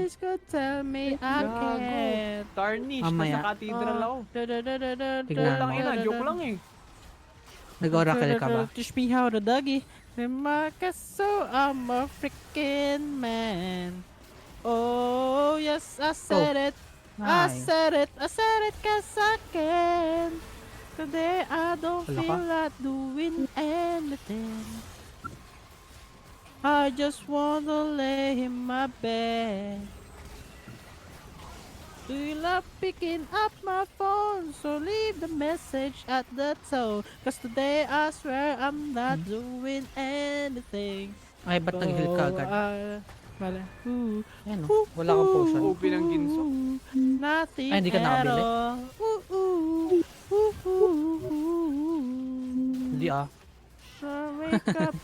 Please could tell me I Gago. can't. Tarnish, Mamaya. nasa cathedral ako. Tignan Putang mo. ina, joke lang eh. Nag-oracle ka ba? Teach me how to doggy. So I'm a freaking man. Oh, yes, I said it. I Nice. said it. I said it 'cause I can. Today I don't Wala feel ka? like doing anything. I just want to lay in my bed. Do you love picking up my phone? So leave the message at the tone. 'Cause today I swear I'm not doing anything. Ay, ba't nag-heal ka agad? Wala. Ooh, Ayan o. Wala kang potion. OP ng ginso. nothing Ay, hindi ka at nakabili? all. Hindi ah. So wake up.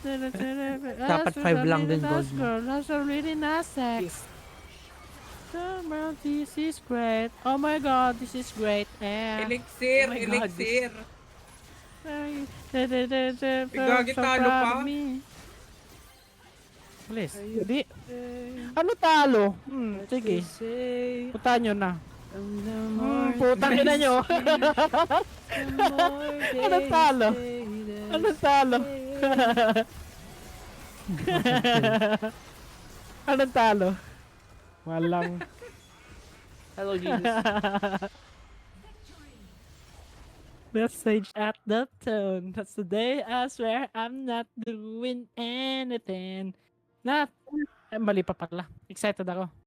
Dapat 5 lang din gold mo. Girl, that's a really nice sex. This is great. Oh my god, this is great. And Elixir, Oh my God, elixir. so Gagi, talo proud pa? of me. Please, hindi. Ano talo? Sige. Puntahan nyo na. Putang ina nyo. Ano talo? Ano talo? Ano talo? Walang. Hello, Jesus. Message at the tone. That's the day I swear I'm not doing anything. Not. Mali pa pala. Excited ako.